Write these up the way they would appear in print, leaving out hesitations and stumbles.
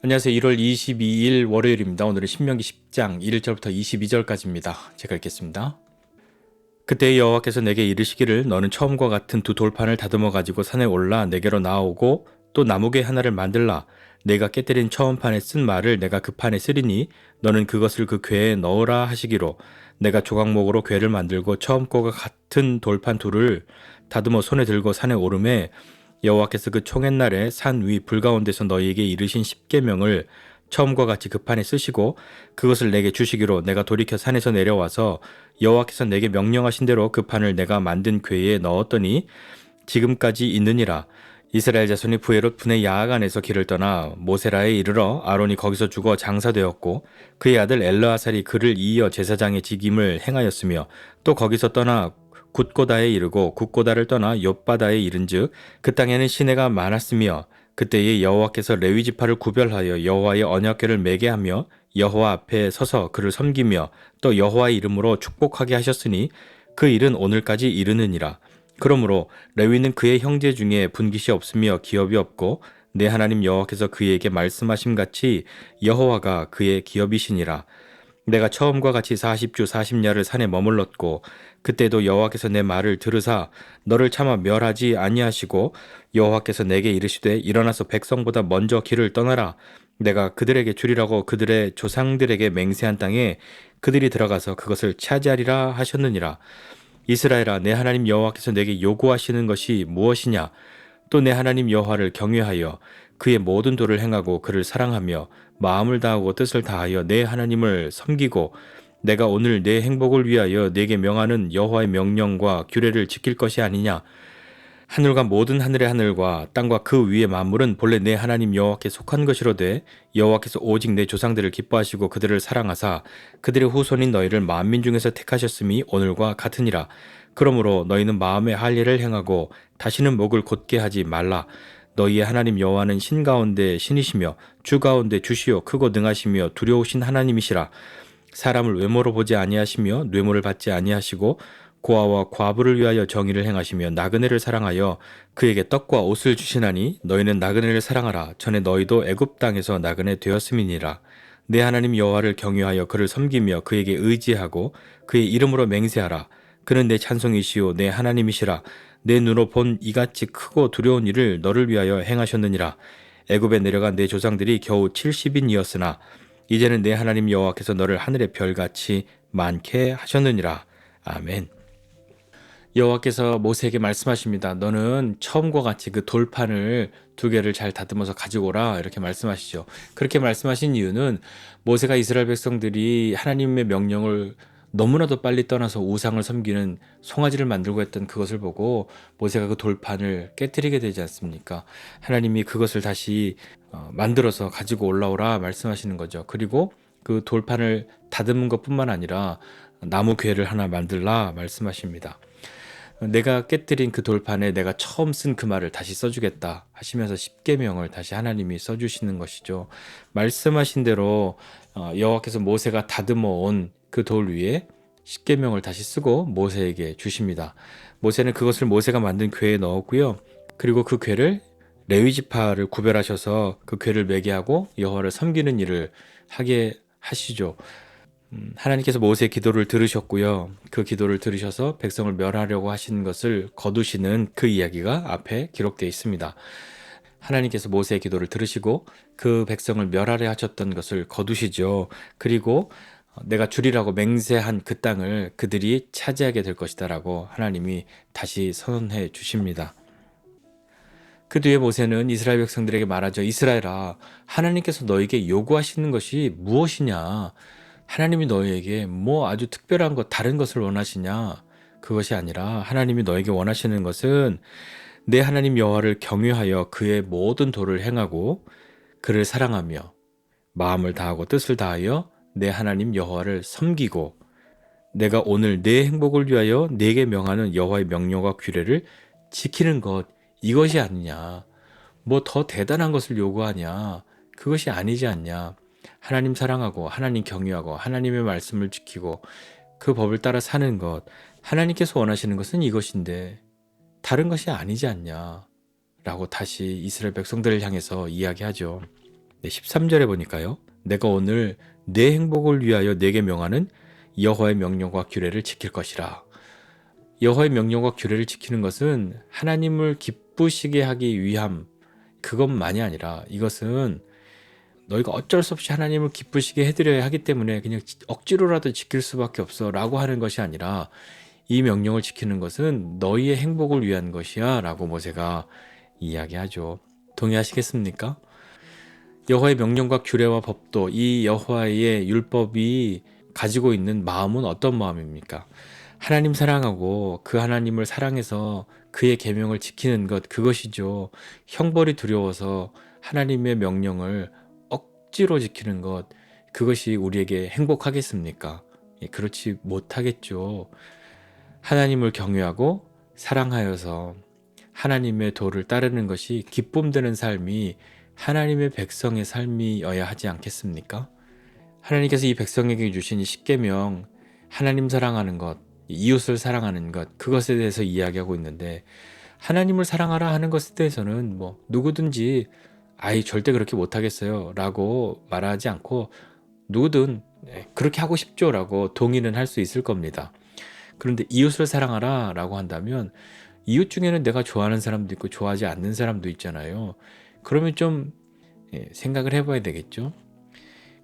안녕하세요. 1월 22일 월요일입니다. 오늘은 신명기 10장 1절부터 22절까지입니다. 제가 읽겠습니다. 그때 여호와께서 내게 이르시기를 너는 처음과 같은 두 돌판을 다듬어 가지고 산에 올라 내게로 나오고 또 나무괴 하나를 만들라. 내가 깨뜨린 처음 판에 쓴 말을 내가 그 판에 쓰리니 너는 그것을 그 궤에 넣으라 하시기로 내가 조각목으로 궤를 만들고 처음 거가 같은 돌판 둘을 다듬어 손에 들고 산에 오르매 여호와께서 그 총옛날에 산 위 불가운데서 너희에게 이르신 십계명을 처음과 같이 그 판에 쓰시고 그것을 내게 주시기로 내가 돌이켜 산에서 내려와서 여호와께서 내게 명령하신 대로 그 판을 내가 만든 궤에 넣었더니 지금까지 있느니라. 이스라엘 자손이 부에롯 분의 야악안에서 길을 떠나 모세라에 이르러 아론이 거기서 죽어 장사되었고 그의 아들 엘르아살이 그를 이어 제사장의 직임을 행하였으며 또 거기서 떠나 굿고다에 이르고 굿고다를 떠나 욥바다에 이른즉 그 땅에는 시내가 많았으며 그때에 여호와께서 레위 지파를 구별하여 여호와의 언약궤를 매게 하며 여호와 앞에 서서 그를 섬기며 또 여호와의 이름으로 축복하게 하셨으니 그 일은 오늘까지 이르느니라. 그러므로 레위는 그의 형제 중에 분깃이 없으며 기업이 없고 내 하나님 여호와께서 그에게 말씀하심 같이 여호와가 그의 기업이시니라. 내가 처음과 같이 40주 40야를 산에 머물렀고 그때도 여호와께서 내 말을 들으사 너를 차마 멸하지 아니하시고 여호와께서 내게 이르시되 일어나서 백성보다 먼저 길을 떠나라. 내가 그들에게 주리라고 그들의 조상들에게 맹세한 땅에 그들이 들어가서 그것을 차지하리라 하셨느니라. 이스라엘아, 내 하나님 여호와께서 내게 요구하시는 것이 무엇이냐? 또 내 하나님 여호와를 경외하여 그의 모든 도를 행하고 그를 사랑하며 마음을 다하고 뜻을 다하여 내 하나님을 섬기고 내가 오늘 내 행복을 위하여 내게 명하는 여호와의 명령과 규례를 지킬 것이 아니냐? 하늘과 모든 하늘의 하늘과 땅과 그 위의 만물은 본래 내 하나님 여호와께 속한 것이로되 여호와께서 오직 내 조상들을 기뻐하시고 그들을 사랑하사 그들의 후손인 너희를 만민 중에서 택하셨음이 오늘과 같으니라. 그러므로 너희는 마음에 할 일을 행하고 다시는 목을 곧게 하지 말라. 너희의 하나님 여호와는 신 가운데 신이시며 주 가운데 주시요 크고 능하시며 두려우신 하나님이시라. 사람을 외모로 보지 아니하시며 뇌물을 받지 아니하시고 고아와 과부를 위하여 정의를 행하시며 나그네를 사랑하여 그에게 떡과 옷을 주시나니 너희는 나그네를 사랑하라. 전에 너희도 애굽 땅에서 나그네 되었음이니라. 내 하나님 여호와를 경외하여 그를 섬기며 그에게 의지하고 그의 이름으로 맹세하라. 그는 내 찬송이시요 내 하나님이시라. 내 눈으로 본 이같이 크고 두려운 일을 너를 위하여 행하셨느니라. 애굽에 내려간 내 조상들이 겨우 70인이었으나 이제는 내 하나님 여호와께서 너를 하늘의 별같이 많게 하셨느니라. 아멘. 여호와께서 모세에게 말씀하십니다. 너는 처음과 같이 그 돌판을 두 개를 잘 다듬어서 가지고 오라 이렇게 말씀하시죠. 그렇게 말씀하신 이유는 모세가 이스라엘 백성들이 하나님의 명령을 너무나도 빨리 떠나서 우상을 섬기는 송아지를 만들고 했던 그것을 보고 모세가 그 돌판을 깨뜨리게 되지 않습니까? 하나님이 그것을 다시 만들어서 가지고 올라오라 말씀하시는 거죠. 그리고 그 돌판을 다듬은 것뿐만 아니라 나무 궤를 하나 만들라 말씀하십니다. 내가 깨뜨린 그 돌판에 내가 처음 쓴 그 말을 다시 써주겠다 하시면서 십계명을 다시 하나님이 써주시는 것이죠. 말씀하신 대로 여호와께서 모세가 다듬어 온 그 돌 위에 십계명을 다시 쓰고 모세에게 주십니다. 모세는 그것을 모세가 만든 궤에 넣었고요. 그리고 그 궤를 레위 지파를 구별하셔서 그 궤를 매게 하고 여호와를 섬기는 일을 하게 하시죠. 하나님께서 모세의 기도를 들으셨고요. 그 기도를 들으셔서 백성을 멸하려고 하신 것을 거두시는 그 이야기가 앞에 기록되어 있습니다. 하나님께서 모세의 기도를 들으시고 그 백성을 멸하려 하셨던 것을 거두시죠. 그리고 내가 주리라고 맹세한 그 땅을 그들이 차지하게 될 것이다라고 하나님이 다시 선언해 주십니다. 그 뒤에 모세는 이스라엘 백성들에게 말하죠. 이스라엘아, 하나님께서 너에게 요구하시는 것이 무엇이냐? 하나님이 너희에게 뭐 아주 특별한 것, 다른 것을 원하시냐? 그것이 아니라 하나님이 너에게 원하시는 것은 내 하나님 여호와를 경외하여 그의 모든 도를 행하고 그를 사랑하며 마음을 다하고 뜻을 다하여 내 하나님 여호와를 섬기고 내가 오늘 내 행복을 위하여 내게 명하는 여호와의 명령과 규례를 지키는 것, 이것이 아니냐? 뭐 더 대단한 것을 요구하냐? 그것이 아니지 않냐? 하나님 사랑하고 하나님 경외하고 하나님의 말씀을 지키고 그 법을 따라 사는 것, 하나님께서 원하시는 것은 이것인데 다른 것이 아니지 않냐? 라고 다시 이스라엘 백성들을 향해서 이야기하죠. 네, 13절에 보니까요. 내가 오늘 내 행복을 위하여 내게 명하는 여호와의 명령과 규례를 지킬 것이라. 여호와의 명령과 규례를 지키는 것은 하나님을 기쁘시게 하기 위함, 그것만이 아니라 이것은 너희가 어쩔 수 없이 하나님을 기쁘시게 해드려야 하기 때문에 그냥 억지로라도 지킬 수밖에 없어 라고 하는 것이 아니라, 이 명령을 지키는 것은 너희의 행복을 위한 것이야 라고 모세가 이야기하죠. 동의하시겠습니까? 여호와의 명령과 규례와 법도, 이 여호와의 율법이 가지고 있는 마음은 어떤 마음입니까? 하나님 사랑하고 그 하나님을 사랑해서 그의 계명을 지키는 것, 그것이죠. 형벌이 두려워서 하나님의 명령을 억지로 지키는 것, 그것이 우리에게 행복하겠습니까? 그렇지 못하겠죠. 하나님을 경외하고 사랑하여서 하나님의 도를 따르는 것이 기쁨 되는 삶이 하나님의 백성의 삶이어야 하지 않겠습니까? 하나님께서 이 백성에게 주신 이 십계명, 하나님 사랑하는 것, 이웃을 사랑하는 것, 그것에 대해서 이야기하고 있는데, 하나님을 사랑하라 하는 것에 대해서는 뭐 누구든지 아이 절대 그렇게 못하겠어요 라고 말하지 않고, 누구든 그렇게 하고 싶죠 라고 동의는 할 수 있을 겁니다. 그런데 이웃을 사랑하라 라고 한다면, 이웃 중에는 내가 좋아하는 사람도 있고 좋아하지 않는 사람도 있잖아요. 그러면 좀 생각을 해봐야 되겠죠.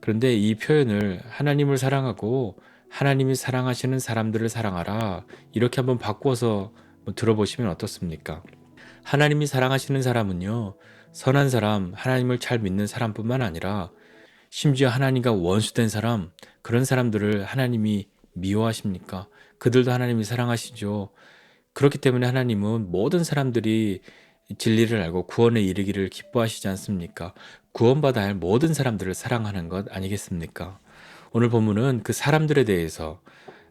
그런데 이 표현을 하나님을 사랑하고 하나님이 사랑하시는 사람들을 사랑하라, 이렇게 한번 바꿔서 들어보시면 어떻습니까? 하나님이 사랑하시는 사람은요, 선한 사람, 하나님을 잘 믿는 사람뿐만 아니라 심지어 하나님과 원수된 사람, 그런 사람들을 하나님이 미워하십니까? 그들도 하나님이 사랑하시죠. 그렇기 때문에 하나님은 모든 사람들이 진리를 알고 구원에 이르기를 기뻐하시지 않습니까? 구원받아야 할 모든 사람들을 사랑하는 것 아니겠습니까? 오늘 본문은 그 사람들에 대해서,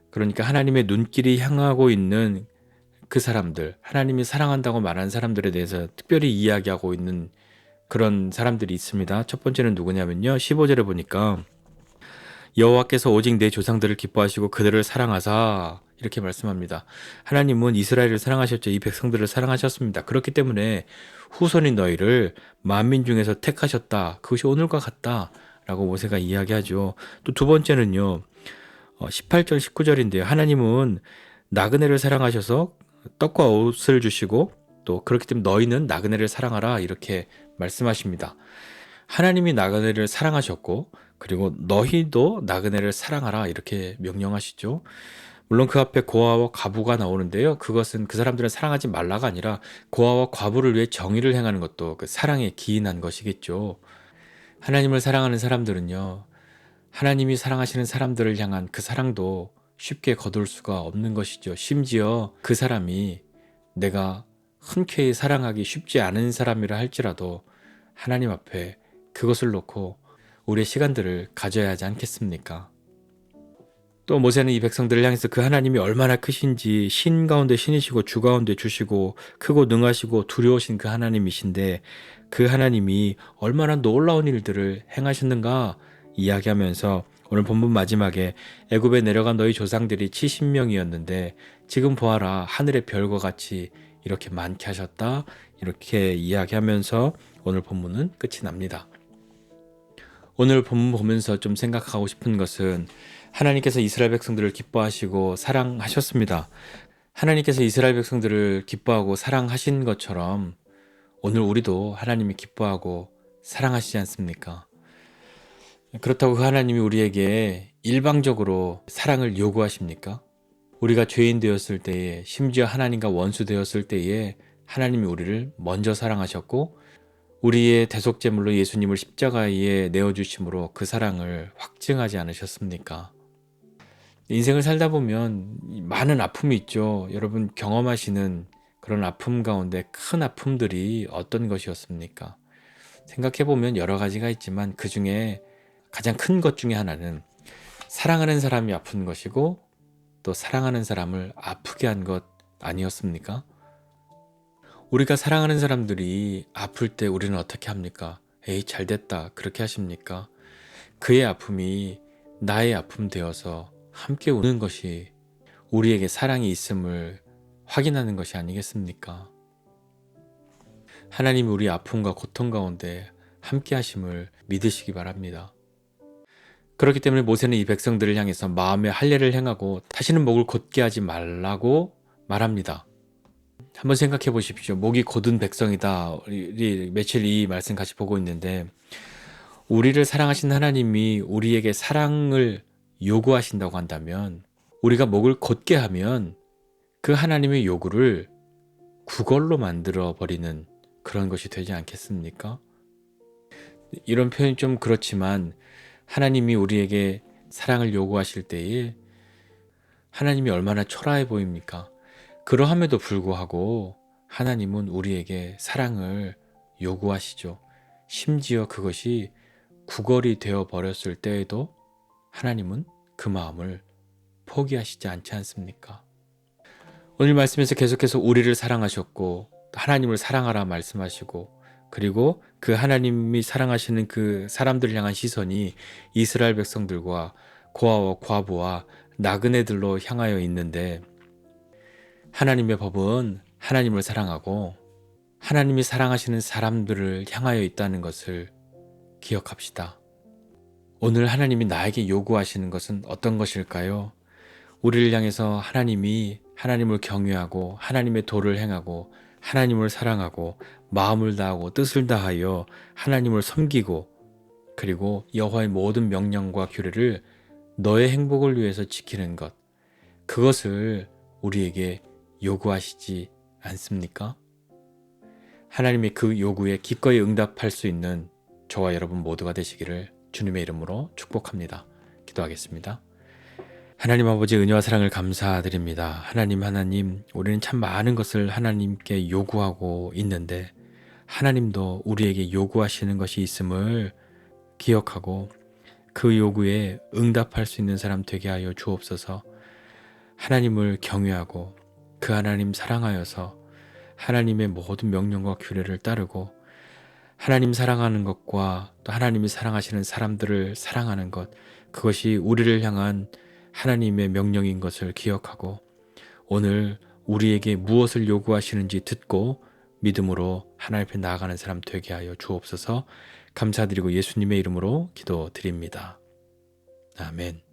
그러니까 하나님의 눈길이 향하고 있는 그 사람들, 하나님이 사랑한다고 말하는 사람들에 대해서 특별히 이야기하고 있는 그런 사람들이 있습니다. 첫 번째는 누구냐면요, 15절에 보니까 여호와께서 오직 내 조상들을 기뻐하시고 그들을 사랑하사, 이렇게 말씀합니다. 하나님은 이스라엘을 사랑하셨죠. 이 백성들을 사랑하셨습니다. 그렇기 때문에 후손인 너희를 만민 중에서 택하셨다. 그것이 오늘과 같다 라고 모세가 이야기하죠. 또 두 번째는요, 18절 19절인데요. 하나님은 나그네를 사랑하셔서 떡과 옷을 주시고, 또 그렇기 때문에 너희는 나그네를 사랑하라, 이렇게 말씀하십니다. 하나님이 나그네를 사랑하셨고, 그리고 너희도 나그네를 사랑하라, 이렇게 명령하시죠. 물론 그 앞에 고아와 과부가 나오는데요, 그것은 그 사람들은 사랑하지 말라가 아니라 고아와 과부를 위해 정의를 행하는 것도 그 사랑에 기인한 것이겠죠. 하나님을 사랑하는 사람들은요, 하나님이 사랑하시는 사람들을 향한 그 사랑도 쉽게 거둘 수가 없는 것이죠. 심지어 그 사람이 내가 흔쾌히 사랑하기 쉽지 않은 사람이라 할지라도 하나님 앞에 그것을 놓고 우리의 시간들을 가져야 하지 않겠습니까? 또 모세는 이 백성들을 향해서 그 하나님이 얼마나 크신지, 신 가운데 신이시고 주 가운데 주시고 크고 능하시고 두려우신 그 하나님이신데, 그 하나님이 얼마나 놀라운 일들을 행하셨는가 이야기하면서, 오늘 본문 마지막에 애굽에 내려간 너희 조상들이 70명이었는데 지금 보아라, 하늘의 별과 같이 이렇게 많게 하셨다, 이렇게 이야기하면서 오늘 본문은 끝이 납니다. 오늘 본문 보면서 좀 생각하고 싶은 것은, 하나님께서 이스라엘 백성들을 기뻐하시고 사랑하셨습니다. 하나님께서 이스라엘 백성들을 기뻐하고 사랑하신 것처럼 오늘 우리도 하나님이 기뻐하고 사랑하시지 않습니까? 그렇다고 그 하나님이 우리에게 일방적으로 사랑을 요구하십니까? 우리가 죄인 되었을 때에, 심지어 하나님과 원수 되었을 때에 하나님이 우리를 먼저 사랑하셨고, 우리의 대속제물로 예수님을 십자가에 내어주심으로 그 사랑을 확증하지 않으셨습니까? 인생을 살다 보면 많은 아픔이 있죠. 여러분 경험하시는 그런 아픔 가운데 큰 아픔들이 어떤 것이었습니까? 생각해보면 여러 가지가 있지만 그 중에 가장 큰 것 중에 하나는 사랑하는 사람이 아픈 것이고, 또 사랑하는 사람을 아프게 한 것 아니었습니까? 우리가 사랑하는 사람들이 아플 때 우리는 어떻게 합니까? 에이, 잘 됐다, 그렇게 하십니까? 그의 아픔이 나의 아픔 되어서 함께 우는 것이 우리에게 사랑이 있음을 확인하는 것이 아니겠습니까? 하나님이 우리 아픔과 고통 가운데 함께 하심을 믿으시기 바랍니다. 그렇기 때문에 모세는 이 백성들을 향해서 마음의 할례를 행하고 다시는 목을 곧게 하지 말라고 말합니다. 한번 생각해 보십시오. 목이 곧은 백성이다. 우리 며칠 이 말씀 같이 보고 있는데 우리를 사랑하신 하나님이 우리에게 사랑을 요구하신다고 한다면 우리가 목을 곧게 하면 그 하나님의 요구를 구걸로 만들어 버리는 그런 것이 되지 않겠습니까? 이런 표현이 좀 그렇지만 하나님이 우리에게 사랑을 요구하실 때에 하나님이 얼마나 초라해 보입니까? 그러함에도 불구하고 하나님은 우리에게 사랑을 요구하시죠. 심지어 그것이 구걸이 되어 버렸을 때에도 하나님은 그 마음을 포기하시지 않지 않습니까? 오늘 말씀에서 계속해서 우리를 사랑하셨고 하나님을 사랑하라 말씀하시고 그리고 그 하나님이 사랑하시는 그 사람들을 향한 시선이 이스라엘 백성들과 고아와 과부와 나그네들로 향하여 있는데 하나님의 법은 하나님을 사랑하고 하나님이 사랑하시는 사람들을 향하여 있다는 것을 기억합시다. 오늘 하나님이 나에게 요구하시는 것은 어떤 것일까요? 우리를 향해서 하나님이 하나님을 경외하고 하나님의 도를 행하고 하나님을 사랑하고 마음을 다하고 뜻을 다하여 하나님을 섬기고 그리고 여호와의 모든 명령과 규례를 너의 행복을 위해서 지키는 것, 그것을 우리에게 요구하시지 않습니까? 하나님의 그 요구에 기꺼이 응답할 수 있는 저와 여러분 모두가 되시기를 주님의 이름으로 축복합니다. 기도하겠습니다. 하나님 아버지 은혜와 사랑을 감사드립니다. 하나님, 우리는 참 많은 것을 하나님께 요구하고 있는데 하나님도 우리에게 요구하시는 것이 있음을 기억하고 그 요구에 응답할 수 있는 사람 되게 하여 주옵소서. 하나님을 경외하고 그 하나님 사랑하여서 하나님의 모든 명령과 규례를 따르고 하나님 사랑하는 것과 또 하나님이 사랑하시는 사람들을 사랑하는 것, 그것이 우리를 향한 하나님의 명령인 것을 기억하고 오늘 우리에게 무엇을 요구하시는지 듣고 믿음으로 하나님 앞에 나아가는 사람 되게 하여 주옵소서. 감사드리고 예수님의 이름으로 기도드립니다. 아멘.